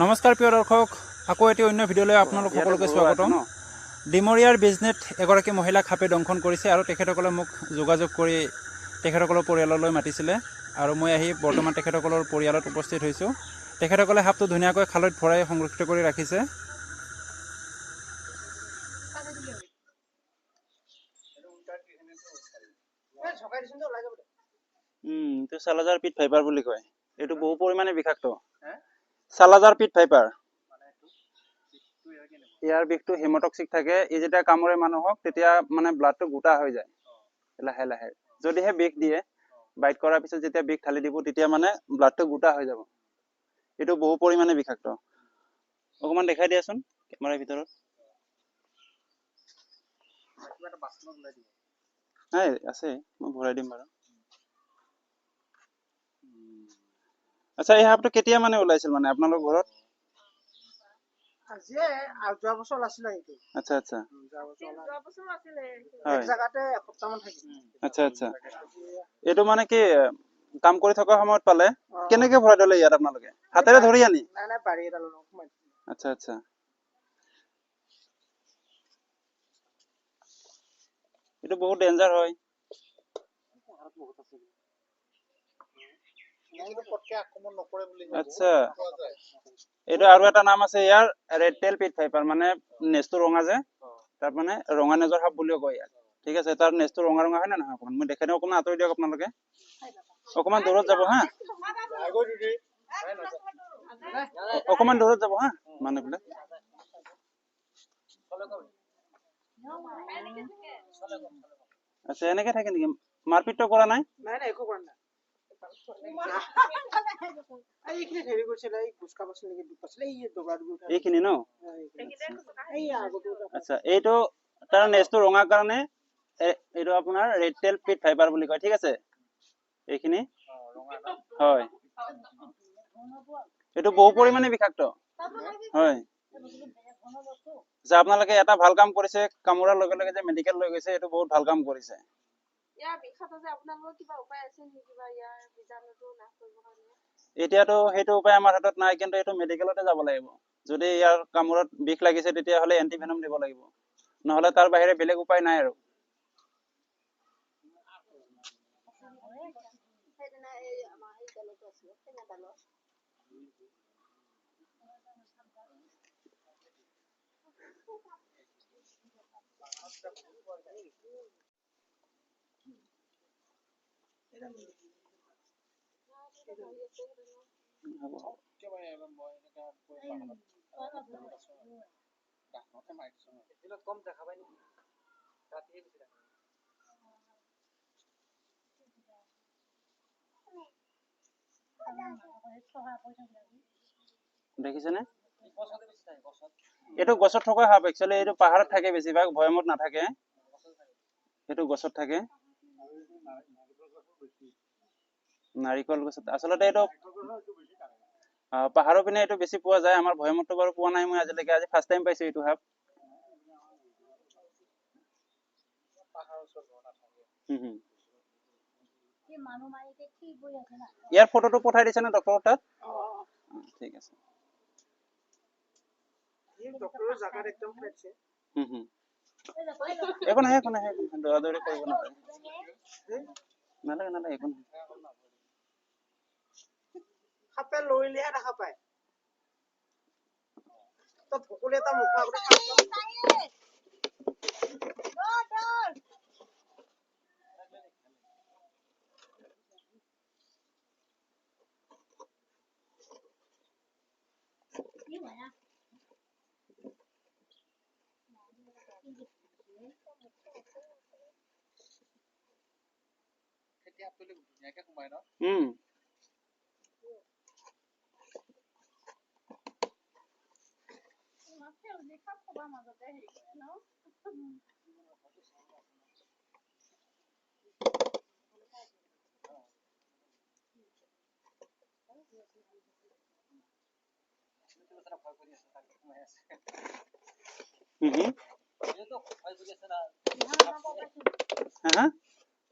নমস্কাৰ প্ৰিয় দৰ্শক, আকৌ এটি অন্য ভিডিঅ'লৈ আপোনালোক সকলোকে স্বাগতম। ডিমৰীয়াৰ বিজনেছ এগৰাকী মহিলাক সাপে দংশন কৰিছে আৰু তেখেতসকলে মোক যোগাযোগ কৰি তেখেতসকলৰ পৰিয়াললৈ মাতিছিলে আৰু মই আহি বৰ্তমান তেখেতসকলৰ পৰিয়ালত উপস্থিত হৈছোঁ। তেখেতসকলে সাপটো ধুনীয়াকৈ খালৈত ভৰাই সংৰক্ষিত কৰি ৰাখিছে। এইটো চালাজাৰ পিট ফাইবাৰ বুলি কয়। এইটো বহু পৰিমাণে বিষাক্ত। চালাজাৰ পিট ফাইবাৰ, ইয়াৰ বিষটো হেমটক্সিক থাকে। ই যেতিয়া কামুৰে মানুহক তেতিয়া মানে ব্লাডটো গোটা হৈ যায় লাহে লাহে। যদিহে বিষ দিয়ে, বাইট কৰাৰ পিছত যেতিয়া বিষ ঢালি দিব তেতিয়া মানে ব্লাডটো গোটা হৈ যাব। এইটো বহু পৰিমাণে বিষাক্ত। অকণমান দেখাই দিয়াচোন কেমেৰাৰ ভিতৰত। নাই আছে, মই ভৰাই দিম বাৰু। আচ্ছা, এই সাপটো কেতিয়া মানে ওলাইছিল মানে আপোনালোকৰ ঘৰত? আচ্ছা আচ্ছা, আচ্ছা আচ্ছা। এইটো মানে কি কাম কৰি থকা সময়ত পালে? কেনেকে ভৰাই থলে ইয়াত আপোনালোকে? হাতেৰে ধৰি আনি? আচ্ছা আচ্ছা। এইটো বহুত ডেঞ্জাৰ হয়। আচ্ছা, এইটো আৰু এটা নাম আছে ইয়াৰ, ৰেড টেল পিট ফাইবাৰ, মানে নেজটো ৰঙা যে, তাৰ মানে ৰঙা নেজৰ সাপ বুলিও কয় ইয়াক। ঠিক আছে, তাৰ নেজটো ৰঙা ৰঙা হয় নে নহয়? অকণমান মই দেখাই দিওঁ, অকণমান আঁতৰি দিয়ক আপোনালোকে। অকণমান দূৰত যাব হা, অকণমান দূৰত যাব হা মানুহবিলাক। আচ্ছা, এনেকে থাকে নেকি? মাৰপিটটো কৰা নাই? এইখিনি ন? আচ্ছা, এইটো তাৰ নেজটো ৰঙা কাৰণে এইটো আপোনাৰ ৰেড টেল পিট ফাইবাৰ বুলি কয়। ঠিক আছে, এইখিনি হয়। এইটো বহু পৰিমাণে বিষাক্ত হয়। যে আপোনালোকে এটা ভাল কাম কৰিছে, কামোৰাৰ লগে লগে যে মেডিকেল লৈ গৈছে, এইটো বহুত ভাল কাম কৰিছে। এতিয়াতো সেইটো উপায় আমাৰ হাতত নাই, কিন্তু এইটো মেডিকেলতে যাব লাগিব। যদি ইয়াৰ কামোৰত বিষ লাগিছে তেতিয়াহ'লে এণ্টিভেনম দিব লাগিব, নহ'লে তাৰ বাহিৰে বেলেগ উপায় নাই আৰু। দেখিছেনে? এইটো গছত থকা সাপ। একচুৱেলি এইটো পাহাৰত থাকে, বেছিভাগ ভৈয়ামত নাথাকে। সেইটো গছত থাকে। নাৰিকল গছত আচলতে এইটো পাহাৰৰ পিনে এইটো বেছি পোৱা যায়। আমাৰ ভৈয়ামতটো বাৰু পোৱা নাই মই আজিলৈকে, আজি ফাৰ্ষ্ট টাইম পাইছো এইটো সাপ। ইয়াৰ ফটোটো পঠাই দিছে নে ডক্টৰৰ তাত? ঠিক আছে। একো নাহে, একো নাহে, দৌৰাদৌৰি কৰিব নালাগে, নালাগে নালাগে, একো নাহে। সাপে লৰিলেহে দেখা পায়। ভকুলি এটা মুখা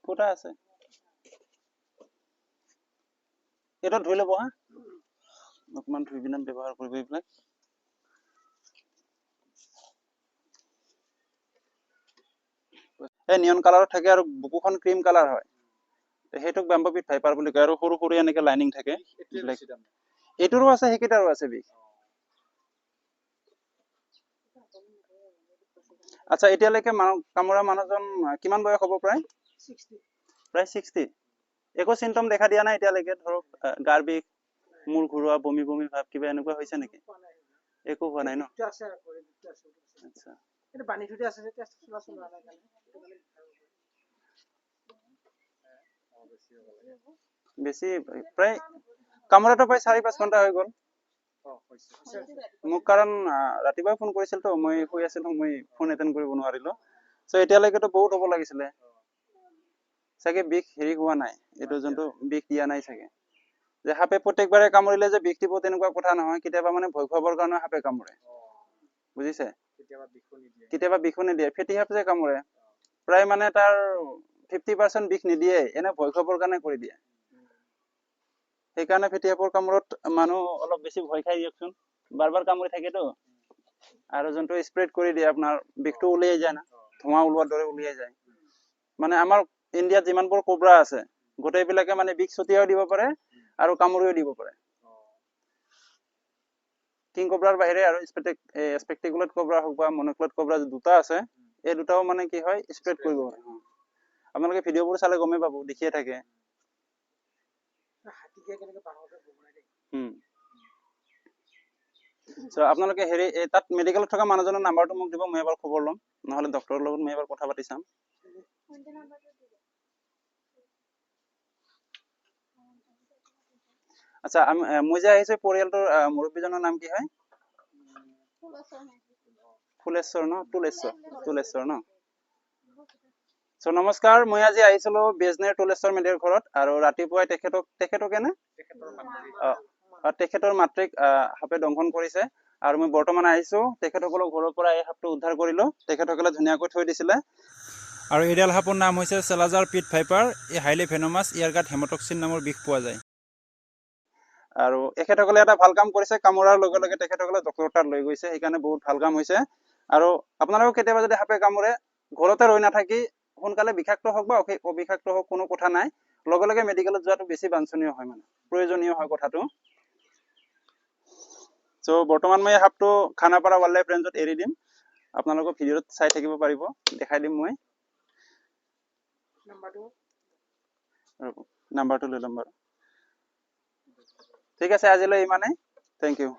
ফুটা আছে, এটা ধুই ল'ব হা। অকমান ধুই পিনে ব্যৱহাৰ কৰিব এইবিলাক। এই নিয়ন কালাৰত থাকে আৰু বুকুখন ক্ৰীম কালাৰ হয়, সেইটোক বেম্বো পিট ভাইপাৰ বুলি কয়। আৰু সৰু সৰু এনেকে লাইনিং থাকে। এইটোৰো আছে, সেইকেইটাৰো আছে বিষ। আচ্ছা, এতিয়ালৈকে কামোৰা মানুহজন কিমান বয়স হ'ব? প্ৰায় 60। একো চিমটম দেখা দিয়া নাই এতিয়ালৈকে? ধৰক গাৰ বিষ, মূৰ ঘূৰোৱা, বমি বমি ভাৱ, কিবা এনেকুৱা হৈছে নেকি? একো হোৱা নাই ন? আচ্ছা, বেছি প্ৰায় কামোৰাটো প্ৰায় 4-5 ঘণ্টা হৈ গ'ল মোক, কাৰণ ৰাতিপুৱাই ফোন কৰিছিল তো, মই শুই আছিলো, মই ফোন এটেণ্ড কৰিব নোৱাৰিলো। চ' এতিয়ালৈকেতো বহুত হ'ব লাগিছিলে চাগে। বিষ হেৰি হোৱা নাই, এইটো যোনটো বিষ দিয়া নাই চাগে। যে সাপে প্ৰত্যেকবাৰে কামুৰিলে যে বিষ দিব তেনেকুৱা কথা নহয়। কেতিয়াবা মানে ভয় খুৱাবৰ কাৰণে সাপে কামুৰে, বুজিছে? কেতিয়াবা বিষো নিদিয়ে। ফেটি সাপ যে কামুৰে, প্ৰায় মানে তাৰ 50% বিষ নিদিয়ে, এনে ভয় খুৱাবৰ কাৰণে কৰি দিয়ে। সেইকাৰণে ফেটি সাপৰ কামোৰত মানুহ অলপ বেছি ভয় খাই দিয়কচোন, বাৰ বাৰ কামুৰি থাকেতো। আৰু যোনটো স্প্ৰেড কৰি দিয়ে, আপোনাৰ বিষটো উলিয়াই যায় না, ধোঁৱা ওলোৱাৰ দৰে উলিয়াই যায়। মানে আমাৰ ইণ্ডিয়াত যিমানবোৰ কোবৰা আছে, গোটেইবিলাকে মানে বিষ ছটিয়াও দিব পাৰে আৰু কামুৰিও দিব পাৰে। কিং কোবৰাৰ বাহিৰে আৰু স্পেক্টিকুলেট কোবৰা হওক বা মনোক্লেট কোবৰা দুটা আছে, এই দুটাও মানে কি হয়, স্প্ৰেড কৰিব পাৰে। আপোনালোকে ভিডিঅ'বোৰ চালে গমেই পাব, দেখিয়ে থাকে। আপোনালোকে হেৰি তাত মেডিকেলত থকা মানুহজনৰ নাম্বাৰটো মোক দিব, মই এবাৰ খবৰ ল'ম, নহ'লে ডক্টৰৰ লগত মই এবাৰ কথা পাতি চাম। আচ্ছা, মই যে আহিছো, পৰিয়ালটোৰ মুৰব্বীজনৰ নাম কি হয়? ফুলেশ্বৰ ন? তুলেশ্বৰ ন? চ' নমস্কাৰ, মই আজি আহিছিলো বেজনেৰ তুলেশ্বৰ মেধিৰ ঘৰত, আৰু ৰাতিপুৱাই তেখেতকে নে তেখেতৰ মাতৃক সাপে দংশন কৰিছে। আৰু মই বৰ্তমান আহিছো তেখেতসকলৰ ঘৰৰ পৰা এই সাপটো উদ্ধাৰ কৰিলো। তেখেতসকলে ধুনীয়াকৈ থৈ দিছিলে। আৰু এইডাল সাপৰ নাম হৈছে চেলাজাৰ পিট ভাইপাৰ। এই হাইলি ভেনমাছ, ইয়াৰ গাত হেমটক্সিন নামৰ বিষ পোৱা যায়। আৰু এখেতসকলে এটা ভাল কাম কৰিছে, কামোৰাৰ লগে লগে তেখেতসকলে ডক্টৰৰ তাত লৈ গৈছে, সেইকাৰণে বহুত ভাল কাম হৈছে। আৰু আপোনালোকেও কেতিয়াবা যদি সাপে কামোৰে, ঘৰতে ৰৈ নাথাকি সোনকালে বিষাক্ত হওক বা অবিষাক্ত হওক, কোনো কথা নাই, লগে লগে মেডিকেলত যোৱাটো বেছি বাঞ্ছনীয় হয়, মানে প্ৰয়োজনীয় হয় কথাটো। চ' বৰ্তমান মই এই সাপটো খানাপাৰা ৱাইল্ড লাইফ ৰেঞ্জত এৰি দিম। আপোনালোকক ভিডিঅ'ত চাই থাকিব পাৰিব, দেখাই দিম মই। নাম্বাৰটো লৈ ল'ম বাৰু। ঠিক আছে, আজিলৈ ইমানেই। Thank U.